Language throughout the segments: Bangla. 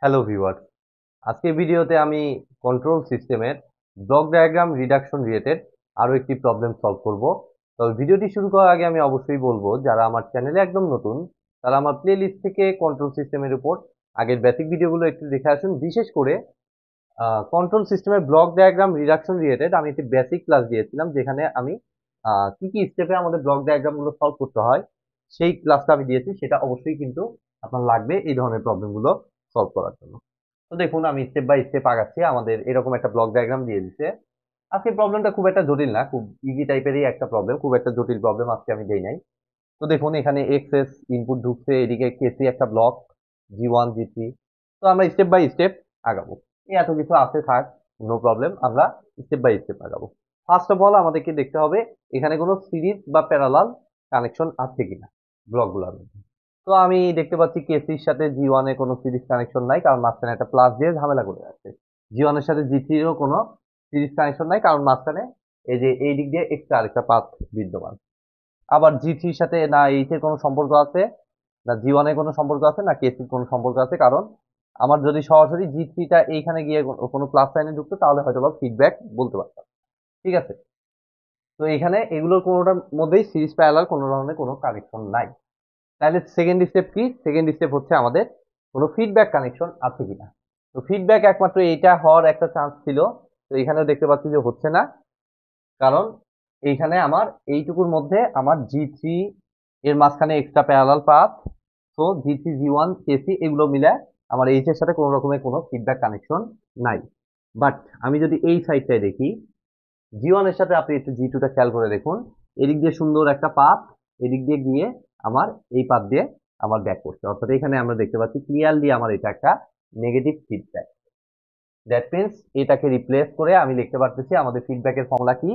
হ্যালো ভিউয়ার্স, আজকের ভিডিওতে আমি কন্ট্রোল সিস্টেমের ব্লক ডায়াগ্রাম রিডাকশন রিলেটেড আরো একটি প্রবলেম সলভ করব। তবে ভিডিওটি শুরু করার আগে আমি অবশ্যই বলবো, যারা আমার চ্যানেলে একদম নতুন তারা আমার প্লেলিস্ট থেকে কন্ট্রোল সিস্টেমের উপর আগের বেসিক ভিডিওগুলো একটু দেখে আসুন। বিশেষ করে কন্ট্রোল সিস্টেমের ব্লক ডায়াগ্রাম রিডাকশন রিলেটেড আমি একটি বেসিক ক্লাস দিয়েছিলাম, যেখানে আমি কি কি স্টেপে আমাদের ব্লক ডায়াগ্রাম গুলো সলভ করতে হয় সেই ক্লাসটা আমি দিয়েছি। সেটা অবশ্যই কিন্তু আপনার লাগবে এই ধরনের প্রবলেম গুলো সলভ করার জন্য। তো দেখুন, আমি স্টেপ বাই স্টেপ আগাচ্ছি। আমাদের এরকম একটা ব্লক ডায়াগ্রাম দিয়ে দিচ্ছে। আজকে প্রবলেমটা খুব একটা জটিল না, খুব ইজি টাইপেরই একটা প্রবলেম, খুব একটা জটিল প্রবলেম আজকে আমি দেই নাই। তো দেখুন, এখানে এক্সএস ইনপুট ঢুকছে, এদিকে কেসি একটা ব্লক, জি1 জি3। তো আমরা স্টেপ বাই স্টেপ আগাবো। এই এত কিছু আছে, থাক, নো প্রবলেম, আমরা স্টেপ বাই স্টেপ আগাবো। ফার্স্ট অফ অল আমাদেরকে দেখতে হবে এখানে কোনো সিরিজ বা প্যারালাল কানেকশন আছে কিনা ব্লকগুলোর মধ্যে। তো আমি দেখতে পাচ্ছি কেসির সাথে জি1 এ কোনো সিরিজ কানেকশন নাই, কারণ মাঝখানে একটা প্লাস দিয়ে ঝামেলা করে আছে। জি1 এর সাথে জি3 এরও কোনো সিরিজ কানেকশন নাই, কারণ মাঝখানে এই যে এই দিক দিয়ে এক্সট্রা আরেকটা পাথ বিদ্যমান। আবার জি3-র সাথে না এইচ এর কোনো সম্পর্ক আছে, না জি1 এর কোনো সম্পর্ক আছে, না কেসির কোনো সম্পর্ক আছে। কারণ আমার যদি সরাসরি জি3টা এইখানে গিয়ে কোনো প্লাস সাইনে ঢুকতো, তাহলে হয়তো বা ফিডব্যাক বলতে পারতাম। ঠিক আছে, তো এখানে এগুলোর কোনোটার মধ্যেই সিরিজ প্যারালাল কোনো ধরনের কোনো কানেকশন নাই। তাহলে সেকেন্ড স্টেপ কি? সেকেন্ড স্টেপ হচ্ছে আমাদের কোনো ফিডব্যাক কানেকশন আছে কিনা। তো ফিডব্যাক একমাত্র এইটা হওয়ার একটা চান্স ছিল, তো এখানেও দেখতে পাচ্ছি যে হচ্ছে না। কারণ এইখানে আমার এইটুকুর মধ্যে আমার জি3 এর মাঝখানে এক্সট্রা প্যারালাল পাথ, তো জি3 জি1 কেসি এগুলো মিলে আমার এইচ এর সাথে কোনো রকমের কোনো ফিডব্যাক কানেকশন নাই। বাট আমি যদি এই সাইডটায় দেখি, জি1 এর সাথে আপনি একটু জি2টা খেয়াল করে দেখুন। এদিক দিয়ে সুন্দর একটা পাথ, এদিক দিয়ে গিয়ে আমার এই পাথ দিয়ে আমার ব্যাক করছে, অর্থাৎ এখানে আমরা দেখতে পাচ্ছি ক্লিয়ারলি আমার এটা একটা নেগেটিভ ফিডব্যাক। দ্যাট মিনস এটাকে রিপ্লেস করে আমি লিখতে পারতেছি আমাদের ফিডব্যাকের ফর্মুলা কি।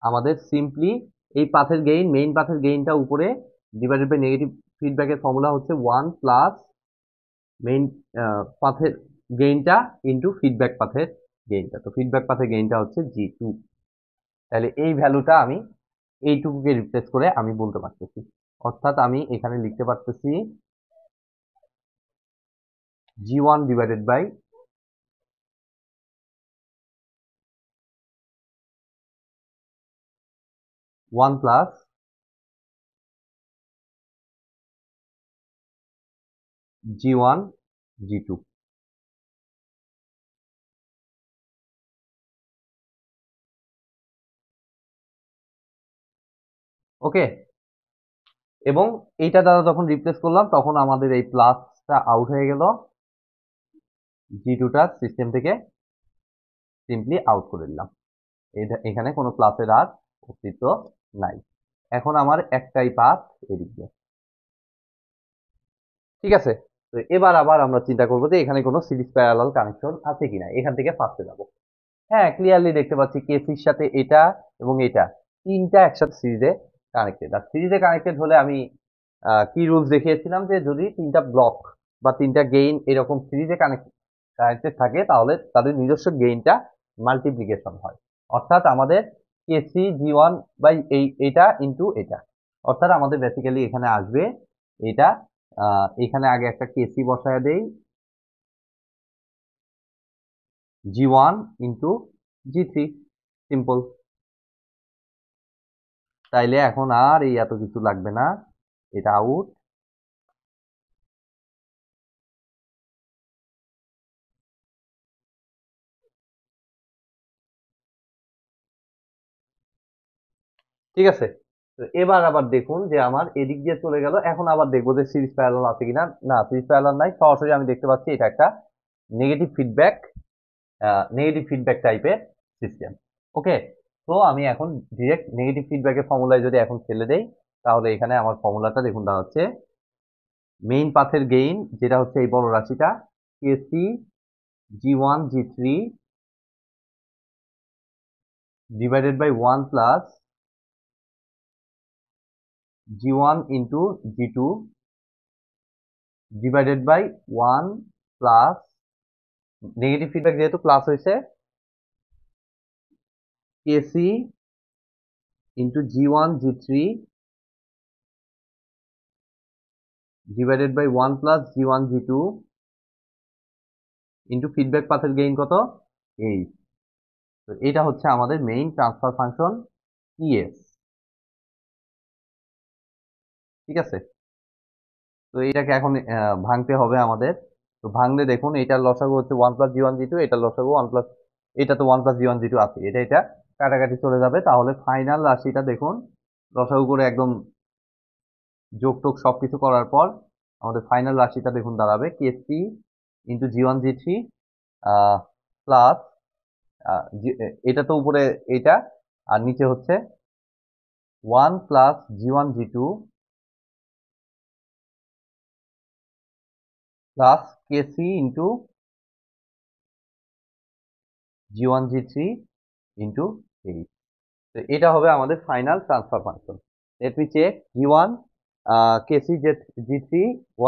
আমাদের সিম্পলি এই পাথের গেইন, মেইন পাথের গেইনটা উপরে ডিভাইডেড বাই নেগেটিভ ফিডব্যাকের ফর্মুলা হচ্ছে 1 প্লাস মেইন পাথের গেইনটা ইন্টু ফিডব্যাক পাথের গেইনটা। তো ফিডব্যাক পাথের গেইনটা হচ্ছে জি2। তাহলে এই ভ্যালুটা আমি এইটুকুকে রিপ্লেস করে আমি বলতে পারতেছি, অর্থাৎ আমি এখানে লিখতে পারতেছি G one divided by 1 plus G one জি2। ওকে, এবং এইটা দ্বারা যখন রিপ্লেস করলাম তখন আমাদের এই প্লাসটা আউট হয়ে গেল, জি2টা সিস্টেম থেকে সিম্পলি আউট করে দিলাম। এখানে কোনো প্লাসের আর অস্তিত্ব নাই। এখন আমার একটাই পাথ এদিক দিয়ে। ঠিক আছে, তো এবার আবার আমরা চিন্তা করবো যে এখানে কোনো সিরিজ প্যারালাল কানেকশন আছে কিনা। এখান থেকে ফার্স্টে যাব। হ্যাঁ, ক্লিয়ারলি দেখতে পাচ্ছি কেসির সাথে এটা এবং এটা তিনটা একসাথে সিরিজে কানেক্টেড। আর সিরিজে কানেক্টেড হলে আমি কি রুলস দেখিয়েছিলাম, যে যদি তিনটা ব্লক বা তিনটা গেইন এরকম সিরিজে কানেক্টেড থাকে, তাহলে তাদের নিজস্ব গেইনটা মাল্টিপ্লিকেশন হয়। অর্থাৎ আমাদের কেসি জি1 বাই এইটা ইন্টু এটা, অর্থাৎ আমাদের বেসিক্যালি এখানে আসবে এটা। এখানে আগে একটা কেসি বসায় দেই, জি1 ইন্টু জি3, সিম্পল। তাইলে এখন আর এই এত কিছু লাগবে না, এটা আউট। ঠিক আছে, তো এবার আবার দেখুন যে আমার এদিক দিয়ে চলে গেল। এখন আবার দেখবো যে সিরিজ প্যারালাল আছে কিনা। না, সিরিজ প্যারালাল নাই, সরাসরি আমি দেখতে পাচ্ছি এটা একটা নেগেটিভ ফিডব্যাক, টাইপের সিস্টেম। ওকে, তো আমি এখন ডিরেক্ট নেগেটিভ ফিডব্যাকের ফর্মুলায় যদি এখন ফেলে দেই, তাহলে এখানে আমার ফর্মুলাটা দেখুন দাঁড়াচ্ছে মেইন পাথের গেইন, যেটা হচ্ছে এই বড় রাশিটা, কেসি জি1 জি3 divided by 1 plus G one into G two divided by 1 plus, negative feedback যেহেতু প্লাস হয়েছে, কেসি ইন্টু জি1 জি3 divided by 1 plus G one G two into feedback পাথের গেইন কত 8। তো এটা হচ্ছে আমাদের মেইন ট্রান্সফার ফাংশন টিএস। ঠিক আছে, তো এটাকে এখন ভাঙতে হবে আমাদের। তো ভাঙলে দেখুন এটার লসাগু হচ্ছে 1+G1G2, এটার লসাগু 1+, এটা তো 1+G1G2 আছে, এটা কাটাকাটি চলে যাবে। তাহলে ফাইনাল রাশিটা দেখুন লসাগু করে একদম যোগ টোগ সবকিছু করার পর আমাদের ফাইনাল রাশিটা দেখুন দাঁড়াবে কেসি ইন্টু G1G3 প্লাস, এটা তো উপরে এইটা, আর নিচে হচ্ছে 1+G1G2 প্লাস কেসি ইন্টু G1G3 ইন্টু 8। তো এটা হবে আমাদের final transfer function. Let me check G1 KC G3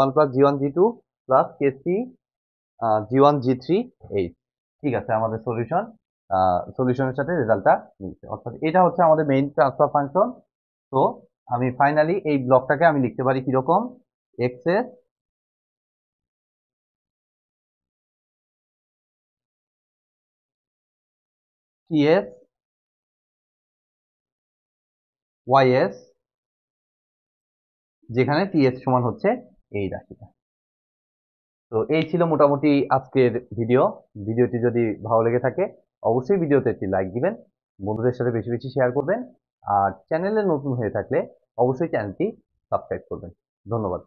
1+G1G2 plus KC G1G3 8। ঠিক আছে, আমাদের সলিউশনের সাথে রেজাল্টটা মিলছে, অর্থাৎ এটা হচ্ছে আমাদের মেইন ট্রান্সফার ফাংশন। তো আমি ফাইনালি এই ব্লকটাকে আমি লিখতে পারি কিরকম, এক্সএস টিএস ওয়াইএস, যেখানে টিএস সমান হচ্ছে এই রাশিটা। তো এই ছিল মোটামুটি আজকের ভিডিওটি যদি ভালো লেগে থাকে অবশ্যই ভিডিওতে একটি লাইক দিবেন, বন্ধুদের সাথে বেশি বেশি শেয়ার করবেন, আর চ্যানেলে নতুন হয়ে থাকলে অবশ্যই চ্যানেলটি সাবস্ক্রাইব করবেন। ধন্যবাদ।